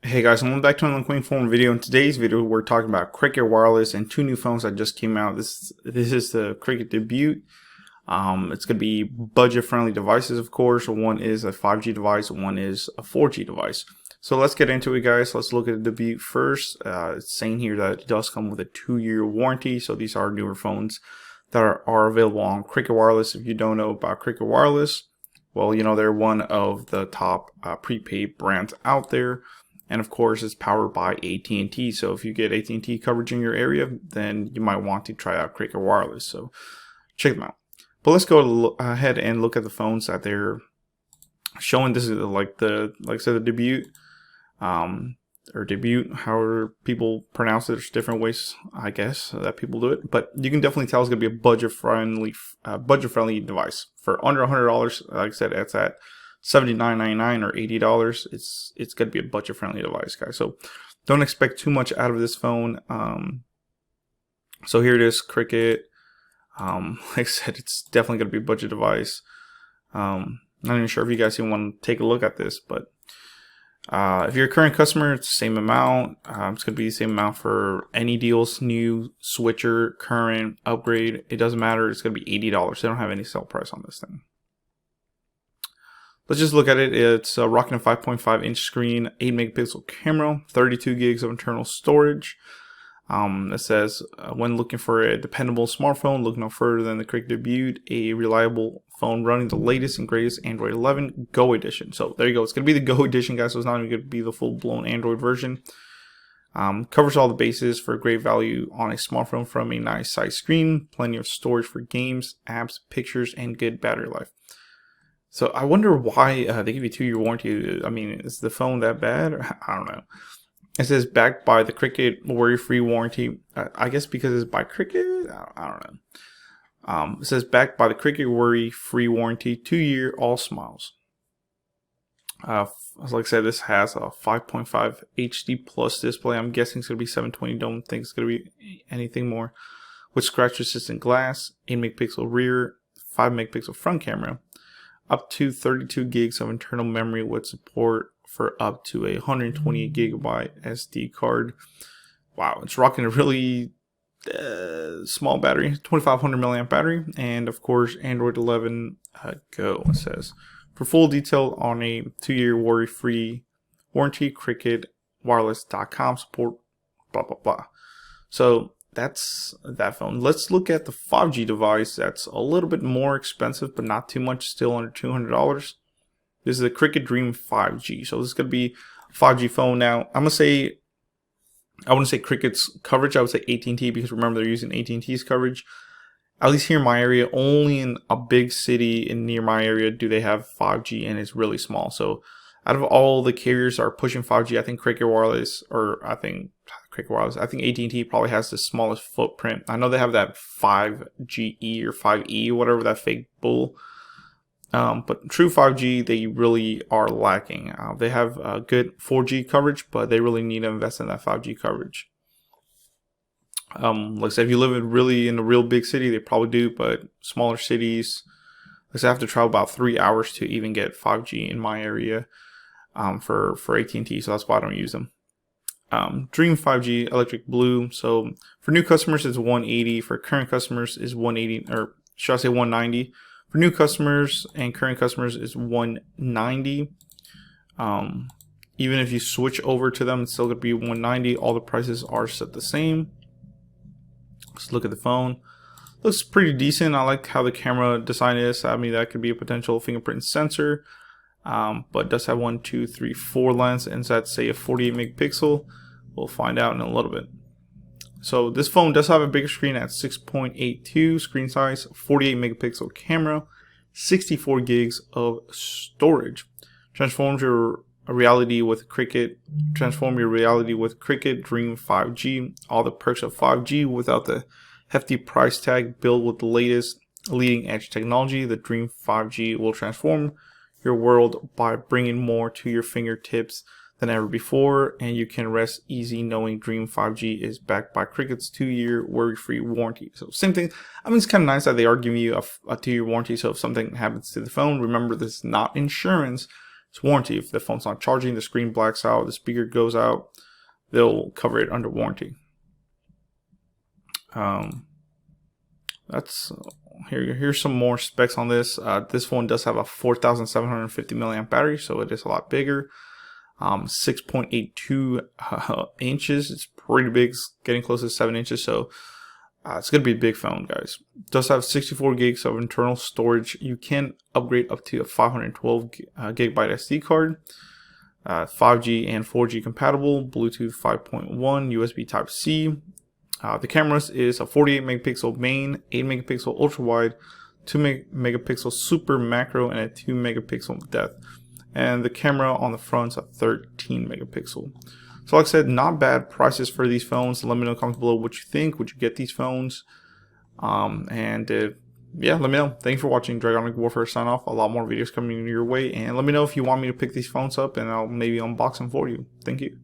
Hey guys, welcome back to another Queen Forum video. In today's video, we're talking about Cricket Wireless and two new phones that just came out. This is the Cricket Debut. It's going to be budget-friendly devices, of course. One is a 5G device, one is a 4G device. So let's get into it, guys. Let's look at the Debut first. It's saying here that it does come with a 2-year warranty. So these are newer phones that are available on Cricket Wireless. If you don't know about Cricket Wireless, well, you know, they're one of the top prepaid brands out there. And of course, it's powered by AT&T. So if you get AT&T coverage in your area, then you might want to try out Cricket Wireless. So check them out. But let's go ahead and look at the phones that they're showing. This is like I said, the Debut, or Debut, however people pronounce it. There's different ways, I guess, that people do it. But you can definitely tell it's gonna be a budget-friendly device for under $100. Like I said, it's at $79.99 or $80. It's gonna be a budget-friendly device, guys. So don't expect too much out of this phone. So here it is, Cricket. Like I said, it's definitely gonna be a budget device. Not even sure if you guys even want to take a look at this, but if you're a current customer, it's the same amount. It's gonna be the same amount for any deals, new, switcher, current, upgrade. It doesn't matter. It's gonna be $80. They don't have any sale price on this thing. Let's just look at it. It's rocking a 5.5-inch screen, 8 megapixel camera, 32 gigs of internal storage. It says, when looking for a dependable smartphone, look no further than the Cricket Debut, a reliable phone running the latest and greatest Android 11 Go edition. So there you go. It's going to be the Go edition, guys. So it's not even going to be the full-blown Android version. Covers all the bases for great value on a smartphone from a nice size screen, plenty of storage for games, apps, pictures, and good battery life. So I wonder why they give you a 2-year warranty. I mean, is the phone that bad? I don't know. It says backed by the Cricket worry-free warranty. I guess because it's by Cricket? I don't know. It says backed by the Cricket worry-free warranty, 2-year, all smiles. Like I said, this has a 5.5 HD plus display. I'm guessing it's going to be 720. Don't think it's going to be anything more. With scratch-resistant glass, 8 megapixel rear, 5 megapixel front camera. Up to 32 gigs of internal memory with support for up to a 128 gigabyte SD card. Wow, it's rocking a really small battery, 2500 milliamp battery, and of course Android 11 Go. It says for full detail on a 2-year worry-free warranty, cricketwireless.com, support blah blah blah. So that's that phone. Let's look at the 5G device. That's a little bit more expensive, but not too much, still under $200. This is a Cricket Dream 5G. So this is going to be a 5G phone. Now, I wouldn't say Cricket's coverage. I would say AT&T, because remember, they're using AT&T's coverage. At least here in my area, only in a big city near my area do they have 5G, and it's really small. So out of all the carriers that are pushing 5G, I think I think AT&T probably has the smallest footprint. I know they have that 5GE or 5E, whatever, that fake bull. But true 5G, they really are lacking. They have good 4G coverage, but they really need to invest in that 5G coverage. Like I said, if you live in a real big city, they probably do, but smaller cities, like I said, I have to travel about 3 hours to even get 5G in my area for AT&T, so that's why I don't use them. Dream 5G Electric Blue. So for new customers, it's $180. For current customers, is $180, or should I say $190? For new customers and current customers, is $190. Even if you switch over to them, it's still going to be $190. All the prices are set the same. Let's look at the phone. Looks pretty decent. I like how the camera design is. I mean, that could be a potential fingerprint sensor. But it does have 1, 2, 3, 4 lens, and that's, say, a 48 megapixel. We'll find out in a little bit. So this phone does have a bigger screen at 6.82 screen size, 48 megapixel camera, 64 gigs of storage. Transform your reality with Cricket Dream 5G. All the perks of 5G without the hefty price tag. Built with the latest leading edge technology, the Dream 5G will transform your world by bringing more to your fingertips than ever before, and you can rest easy knowing Dream 5G is backed by Cricket's 2-year worry-free warranty. So same thing. I mean, it's kind of nice that they are giving you a 2-year warranty, so if something happens to the phone, remember, this is not insurance. It's warranty. If the phone's not charging, the screen blacks out, the speaker goes out, they'll cover it under warranty. Here's some more specs on this. This phone does have a 4,750 milliamp battery, so it is a lot bigger. 6.82 inches. It's pretty big. It's getting close to 7 inches, so it's gonna be a big phone, guys. It does have 64 gigs of internal storage. You can upgrade up to a 512 gigabyte SD card. 5G and 4G compatible. Bluetooth 5.1. USB Type-C. The cameras is a 48 megapixel main, 8 megapixel ultra wide, 2 megapixel super macro, and a 2 megapixel depth. And the camera on the front is a 13 megapixel. So like I said, not bad prices for these phones. Let me know in the comments below what you think. Would you get these phones? Yeah, let me know. Thank you for watching. Dragonic Warfare sign off. A lot more videos coming your way. And let me know if you want me to pick these phones up and I'll maybe unbox them for you. Thank you.